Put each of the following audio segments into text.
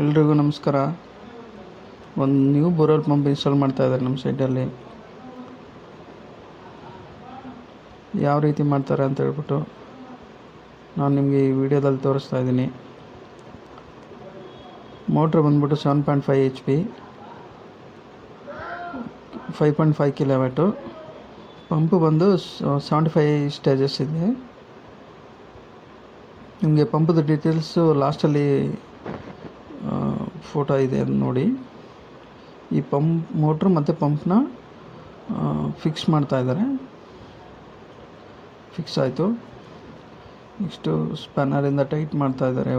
ಎಲ್ರಿಗೂ ನಮಸ್ಕಾರ. ಒಂದು ನ್ಯೂ ಬೋರ್ವೆಲ್ ಪಂಪ್ ಇನ್ಸ್ಟಾಲ್ ಮಾಡ್ತಾ ಇದ್ದಾರೆ ನಮ್ಮ ಸೈಡಲ್ಲಿ. ಯಾವ ರೀತಿ ಮಾಡ್ತಾರೆ ಅಂತ ಹೇಳ್ಬಿಟ್ಟು ನಾನು ನಿಮಗೆ ಈ ವಿಡಿಯೋದಲ್ಲಿ ತೋರಿಸ್ತಾ ಇದ್ದೀನಿ. ಮೋಟ್ರ್ ಬಂದ್ಬಿಟ್ಟು 7.5 HP, 5.5 kW. ಪಂಪು ಬಂದು 75 ಸ್ಟೇಜಸ್ ಇದೆ. ನಿಮಗೆ ಪಂಪದ ಡೀಟೇಲ್ಸು ಲಾಸ್ಟಲ್ಲಿ ಫೋಟೋ ಇದೆ, ಅದು ನೋಡಿ. ಈ ಮೋಟ್ರ್ ಮತ್ತು ಪಂಪ್ನ ಫಿಕ್ಸ್ ಮಾಡ್ತಾ ಇದ್ದಾರೆ. ಫಿಕ್ಸ್ ಆಯಿತು. ನೆಕ್ಸ್ಟು ಸ್ಪ್ಯಾನರಿಂದ ಟೈಟ್ ಮಾಡ್ತಾ ಇದ್ದಾರೆ.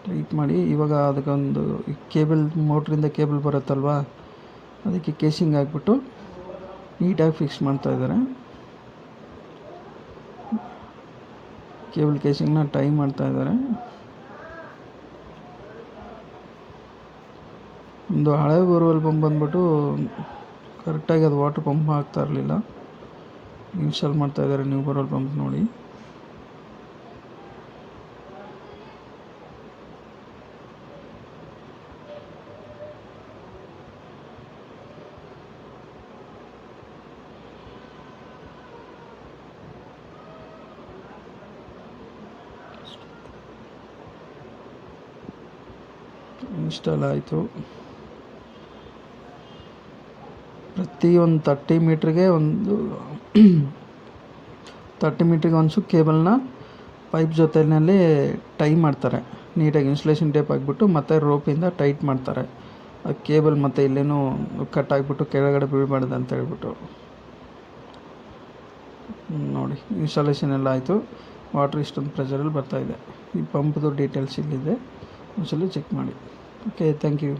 ಟೈಟ್ ಮಾಡಿ ಇವಾಗ ಅದಕ್ಕೊಂದು ಕೇಬಲ್, ಮೋಟ್ರಿಂದ ಕೇಬಲ್ ಬರುತ್ತಲ್ವ, ಅದಕ್ಕೆ ಕೇಸಿಂಗ್ ಹಾಕ್ಬಿಟ್ಟು ನೀಟಾಗಿ ಫಿಕ್ಸ್ ಮಾಡ್ತಾ ಇದ್ದಾರೆ. ಕೇಬಲ್ ಕೇಸಿಂಗ್ನ ಟೈ ಮಾಡ್ತಾ ಇದ್ದಾರೆ. ಒಂದು ಹಳೆ ಬೋರ್ವೆಲ್ ಪಂಪ್ ಬಂದ್ಬಿಟ್ಟು ಕರೆಕ್ಟಾಗಿ ಅದು ವಾಟರ್ ಪಂಪ್ ಆಗ್ತಾ ಇರಲಿಲ್ಲ. ಇನ್ಸ್ಟಾಲ್ ಮಾಡ್ತಾ ಇದ್ದಾರೆ ನ್ಯೂ ಬೋರ್ವೆಲ್ ಪಂಪ್ ನೋಡಿ. ಇನ್ಸ್ಟಾಲ್ ಆಯಿತು. ಪ್ರತಿ ಒಂದು 30 ಮೀಟ್ರಿಗೆ ಒಂಚು ಕೇಬಲ್ನ ಪೈಪ್ ಜೊತೆಯಲ್ಲಿ ಟೈ ಮಾಡ್ತಾರೆ. ನೀಟಾಗಿ ಇನ್ಸುಲೇಷನ್ ಟೇಪ್ ಹಾಕ್ಬಿಟ್ಟು ಮತ್ತೆ ರೋಪಿಂದ ಟೈಟ್ ಮಾಡ್ತಾರೆ. ಆ ಕೇಬಲ್ ಮತ್ತು ಇಲ್ಲೇನೂ ಕಟ್ ಆಗಿಬಿಟ್ಟು ಕೆಳಗಡೆ ಬೀಳಬಾರ್ದು ಅಂತ ಹೇಳ್ಬಿಟ್ಟು ನೋಡಿ. ಇನ್ಸ್ಟಾಲೇಷನ್ ಎಲ್ಲ ಆಯಿತು. ವಾಟ್ರ್ ಇಷ್ಟೊಂದು ಪ್ರೆಷರಲ್ಲಿ ಬರ್ತಾಯಿದೆ. ಈ ಪಂಪ್ದು ಡೀಟೇಲ್ಸ್ ಇಲ್ಲಿದೆ, ಒಂದ್ಸಲ ಚೆಕ್ ಮಾಡಿ. Okay, thank you.